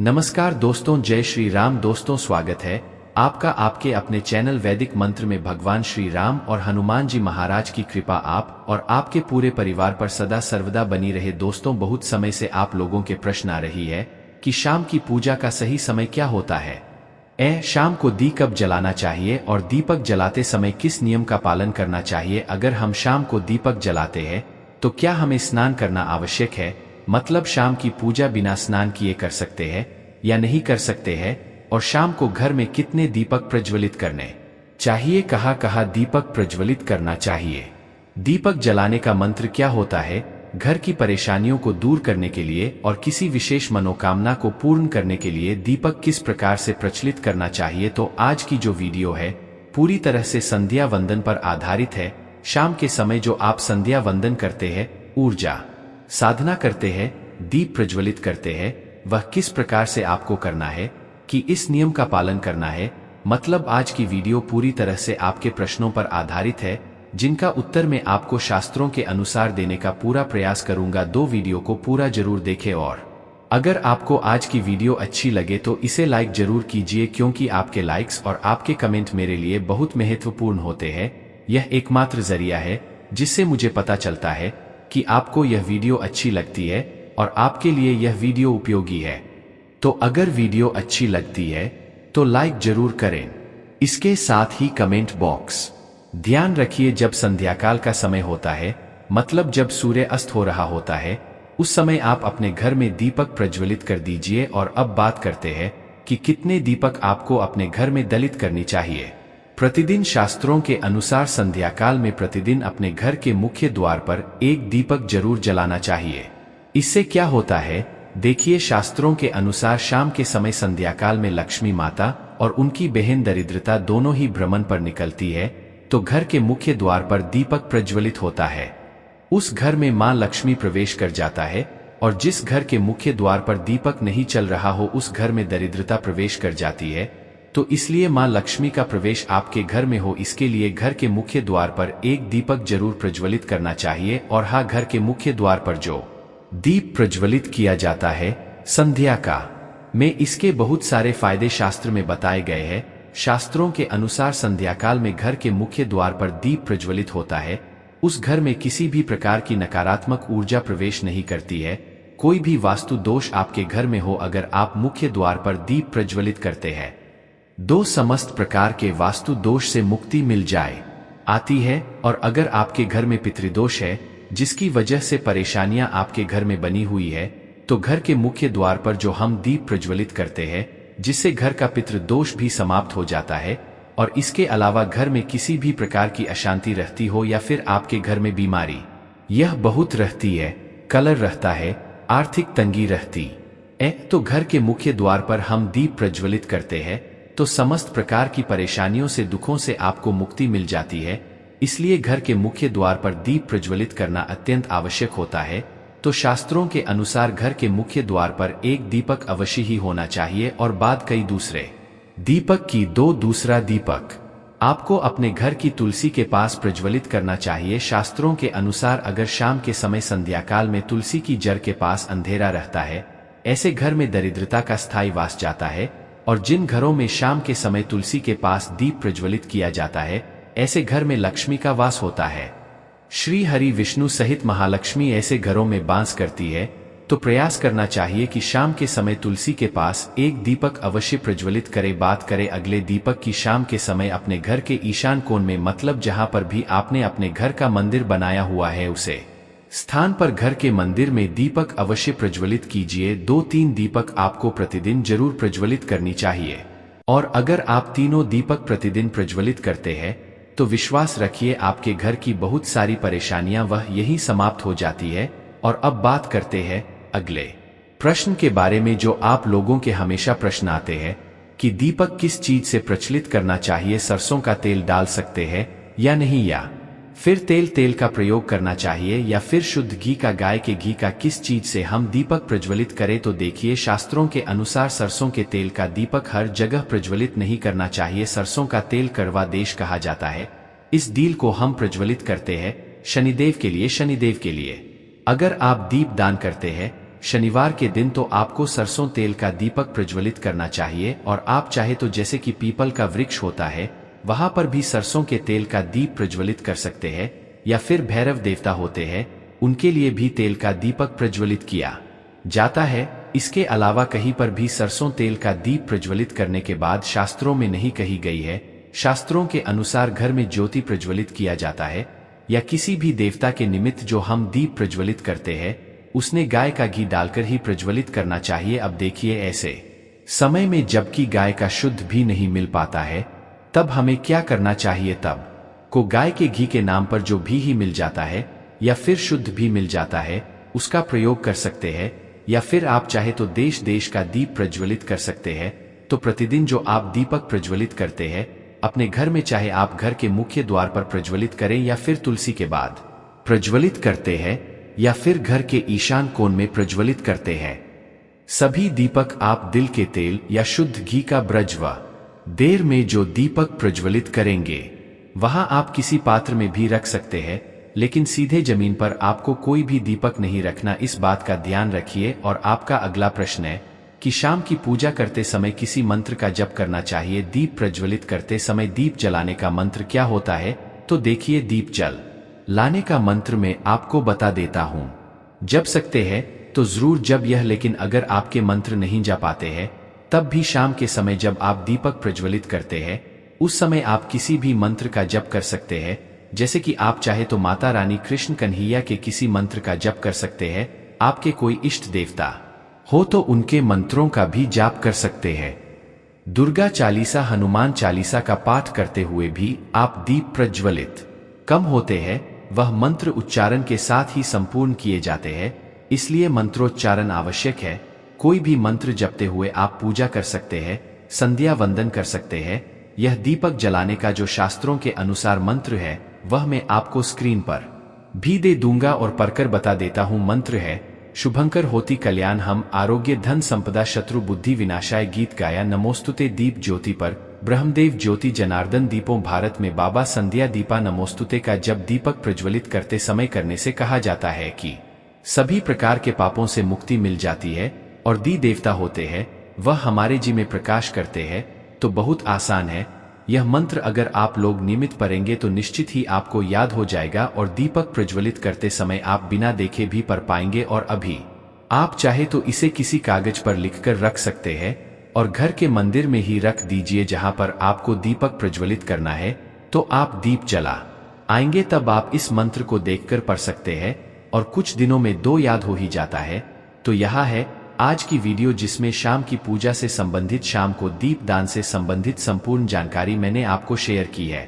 नमस्कार दोस्तों, जय श्री राम। दोस्तों, स्वागत है आपका आपके अपने चैनल वैदिक मंत्र में। भगवान श्री राम और हनुमान जी महाराज की कृपा आप और आपके पूरे परिवार पर सदा सर्वदा बनी रहे। दोस्तों, बहुत समय से आप लोगों के प्रश्न आ रही है कि शाम की पूजा का सही समय क्या होता है। शाम को दीप कब जलाना चाहिए और दीपक जलाते समय किस नियम का पालन करना चाहिए। अगर हम शाम को दीपक जलाते हैं तो क्या हमें स्नान करना आवश्यक है, मतलब शाम की पूजा बिना स्नान किए कर सकते हैं या नहीं कर सकते हैं, और शाम को घर में कितने दीपक प्रज्वलित करने चाहिए, कहाँ कहाँ दीपक प्रज्वलित करना चाहिए। दीपक जलाने का मंत्र क्या होता है, घर की परेशानियों को दूर करने के लिए और किसी विशेष मनोकामना को पूर्ण करने के लिए दीपक किस प्रकार से प्रचलित करना चाहिए। तो आज की जो वीडियो है पूरी तरह से संध्या वंदन पर आधारित है। शाम के समय जो आप संध्या वंदन करते हैं, ऊर्जा साधना करते हैं, दीप प्रज्वलित करते हैं, वह किस प्रकार से आपको करना है, कि इस नियम का पालन करना है। मतलब आज की वीडियो पूरी तरह से आपके प्रश्नों पर आधारित है, जिनका उत्तर मैं आपको शास्त्रों के अनुसार देने का पूरा प्रयास करूंगा। दो वीडियो को पूरा जरूर देखें और अगर आपको आज की वीडियो अच्छी लगे तो इसे लाइक जरूर कीजिए, क्योंकि आपके लाइक्स और आपके कमेंट मेरे लिए बहुत महत्वपूर्ण होते हैं। यह एकमात्र जरिया है जिससे मुझे पता चलता है कि आपको यह वीडियो अच्छी लगती है और आपके लिए यह वीडियो उपयोगी है। तो अगर वीडियो अच्छी लगती है तो लाइक जरूर करें, इसके साथ ही कमेंट बॉक्स ध्यान रखिए। जब संध्याकाल का समय होता है, मतलब जब सूर्य अस्त हो रहा होता है, उस समय आप अपने घर में दीपक प्रज्वलित कर दीजिए। और अब बात करते हैं कि कितने दीपक आपको अपने घर में दलित करनी चाहिए। प्रतिदिन शास्त्रों के अनुसार संध्याकाल में प्रतिदिन अपने घर के मुख्य द्वार पर एक दीपक जरूर जलाना चाहिए। इससे क्या होता है, देखिए, शास्त्रों के अनुसार शाम के समय संध्याकाल में लक्ष्मी माता और उनकी बहन दरिद्रता दोनों ही भ्रमण पर निकलती है, तो घर के मुख्य द्वार पर दीपक प्रज्वलित होता है। उस घर में मां लक्ष्मी प्रवेश कर जाता है, और जिस घर के मुख्य द्वार पर दीपक नहीं चल रहा हो उस घर में दरिद्रता प्रवेश कर जाती है। तो इसलिए मां लक्ष्मी का प्रवेश आपके घर में हो, इसके लिए घर के मुख्य द्वार पर एक दीपक जरूर प्रज्वलित करना चाहिए। और हाँ, घर के मुख्य द्वार पर जो दीप प्रज्वलित किया जाता है संध्या का में, इसके बहुत सारे फायदे शास्त्र में बताए गए हैं। शास्त्रों के अनुसार संध्याकाल में घर के मुख्य द्वार पर दीप प्रज्वलित होता है, उस घर में किसी भी प्रकार की नकारात्मक ऊर्जा प्रवेश नहीं करती है। कोई भी वास्तु दोष आपके घर में हो, अगर आप मुख्य द्वार पर दीप प्रज्वलित करते हैं, दो समस्त प्रकार के वास्तु दोष से मुक्ति मिल जाए आती है। और अगर आपके घर में पितृदोष है, जिसकी वजह से परेशानियां आपके घर में बनी हुई है, तो घर के मुख्य द्वार पर जो हम दीप प्रज्वलित करते हैं, जिससे घर का पितृदोष भी समाप्त हो जाता है। और इसके अलावा घर में किसी भी प्रकार की अशांति रहती हो या फिर आपके घर में बीमारी यह बहुत रहती है, कलह रहता है, आर्थिक तंगी रहती है, तो घर के मुख्य द्वार पर हम दीप प्रज्वलित करते हैं तो समस्त प्रकार की परेशानियों से, दुखों से आपको मुक्ति मिल जाती है। इसलिए घर के मुख्य द्वार पर दीप प्रज्वलित करना अत्यंत आवश्यक होता है। तो शास्त्रों के अनुसार घर के मुख्य द्वार पर एक दीपक अवश्य ही होना चाहिए, और बाद कई दूसरे दीपक की दूसरा दीपक आपको अपने घर की तुलसी के पास प्रज्वलित करना चाहिए। शास्त्रों के अनुसार अगर शाम के समय संध्याकाल में तुलसी की जड़ के पास अंधेरा रहता है, ऐसे घर में दरिद्रता का स्थायी वास जाता है। और जिन घरों में शाम के समय तुलसी के पास दीप प्रज्वलित किया जाता है, ऐसे घर में लक्ष्मी का वास होता है। श्री हरि विष्णु सहित महालक्ष्मी ऐसे घरों में वास करती है। तो प्रयास करना चाहिए कि शाम के समय तुलसी के पास एक दीपक अवश्य प्रज्वलित करे। बात करें अगले दीपक की, शाम के समय अपने घर के ईशान कोण में, मतलब जहां पर भी आपने अपने घर का मंदिर बनाया हुआ है, उसे स्थान पर घर के मंदिर में दीपक अवश्य प्रज्वलित कीजिए। 2-3 दीपक आपको प्रतिदिन जरूर प्रज्वलित करनी चाहिए। और अगर आप तीनों दीपक प्रतिदिन प्रज्वलित करते हैं तो विश्वास रखिए आपके घर की बहुत सारी परेशानियां वह यही समाप्त हो जाती है। और अब बात करते हैं अगले प्रश्न के बारे में, जो आप लोगों के हमेशा प्रश्न आते हैं कि दीपक किस चीज से प्रचलित करना चाहिए। सरसों का तेल डाल सकते हैं या नहीं, या फिर तेल का प्रयोग करना चाहिए, या फिर शुद्ध घी का, गाय के घी का, किस चीज से हम दीपक प्रज्वलित करें। तो देखिए, शास्त्रों के अनुसार सरसों के तेल का दीपक हर जगह प्रज्वलित नहीं करना चाहिए। सरसों का तेल कड़वा देश कहा जाता है। इस दील को हम प्रज्वलित करते हैं शनिदेव के लिए। शनिदेव के लिए अगर आप दीप दान करते हैं शनिवार के दिन तो आपको सरसों तेल का दीपक प्रज्वलित करना चाहिए, और आप चाहे तो जैसे कि पीपल का वृक्ष होता है वहां पर भी सरसों के तेल का दीप प्रज्वलित कर सकते हैं, या फिर भैरव देवता होते हैं उनके लिए भी तेल का दीपक प्रज्वलित किया जाता है। इसके अलावा कहीं पर भी सरसों तेल का दीप प्रज्वलित करने के बाद शास्त्रों में नहीं कही गई है। शास्त्रों के अनुसार घर में ज्योति प्रज्वलित किया जाता है या किसी भी देवता के निमित्त जो हम दीप प्रज्वलित करते हैं उसने गाय का घी डालकर ही प्रज्वलित करना चाहिए। अब देखिए, ऐसे समय में जबकि गाय का शुद्ध भी नहीं मिल पाता है तब हमें क्या करना चाहिए। तब को गाय के घी के नाम पर जो भी मिल जाता है या फिर शुद्ध भी मिल जाता है उसका प्रयोग कर सकते हैं, या फिर आप चाहे तो देश देश का दीप प्रज्वलित कर सकते हैं। तो प्रतिदिन जो आप दीपक प्रज्वलित करते हैं अपने घर में, चाहे आप घर के मुख्य द्वार पर प्रज्वलित करें या फिर तुलसी के बाद प्रज्वलित करते हैं या फिर घर के ईशान कोण में प्रज्वलित करते हैं, सभी दीपक आप दिल के तेल या शुद्ध घी का ब्रज व देर में जो दीपक प्रज्वलित करेंगे वहां आप किसी पात्र में भी रख सकते हैं, लेकिन सीधे जमीन पर आपको कोई भी दीपक नहीं रखना। इस बात का ध्यान रखिए। और आपका अगला प्रश्न है कि शाम की पूजा करते समय किसी मंत्र का जप करना चाहिए। दीप प्रज्वलित करते समय दीप जलाने का मंत्र क्या होता है? तो देखिए, दीप जल लाने का मंत्र मैं आपको बता देता हूं। जप सकते हैं तो जरूर जब यह, लेकिन अगर आपके मंत्र नहीं जा पाते हैं तब भी शाम के समय जब आप दीपक प्रज्वलित करते हैं उस समय आप किसी भी मंत्र का जप कर सकते हैं। जैसे कि आप चाहे तो माता रानी कृष्ण कन्हैया के किसी मंत्र का जप कर सकते हैं। आपके कोई इष्ट देवता हो तो उनके मंत्रों का भी जाप कर सकते हैं। दुर्गा चालीसा, हनुमान चालीसा का पाठ करते हुए भी आप दीप प्रज्वलित कम होते हैं। वह मंत्र उच्चारण के साथ ही संपूर्ण किए जाते हैं, इसलिए मंत्रोच्चारण आवश्यक है। कोई भी मंत्र जपते हुए आप पूजा कर सकते हैं, संध्या वंदन कर सकते हैं। यह दीपक जलाने का जो शास्त्रों के अनुसार मंत्र है वह मैं आपको स्क्रीन पर भी दे दूंगा और पढ़कर बता देता हूं। मंत्र है शुभंकर होती कल्याण हम, आरोग्य धन संपदा शत्रु बुद्धि विनाशाय। गीत गाया नमोस्तुते दीप ज्योति पर, ब्रह्मदेव ज्योति जनार्दन दीपों भारत में बाबा संध्या दीपा नमोस्तुते का जब दीपक प्रज्वलित करते समय करने से कहा जाता है कि सभी प्रकार के पापों से मुक्ति मिल जाती है और दी देवता होते हैं वह हमारे जी में प्रकाश करते हैं। तो बहुत आसान है यह मंत्र, अगर आप लोग नियमित पढ़ेंगे तो निश्चित ही आपको याद हो जाएगा और दीपक प्रज्वलित करते समय आप बिना देखे भी पढ़ पाएंगे। और अभी आप चाहे तो इसे किसी कागज पर लिखकर रख सकते हैं और घर के मंदिर में ही रख दीजिए जहां पर आपको दीपक प्रज्वलित करना है। तो आप दीप जला आएंगे तब आप इस मंत्र को देखकर पढ़ सकते हैं और कुछ दिनों में 2 याद हो ही जाता है। तो यह है आज की वीडियो जिसमें शाम की पूजा से संबंधित, शाम को दीप दान से संबंधित संपूर्ण जानकारी मैंने आपको शेयर की है।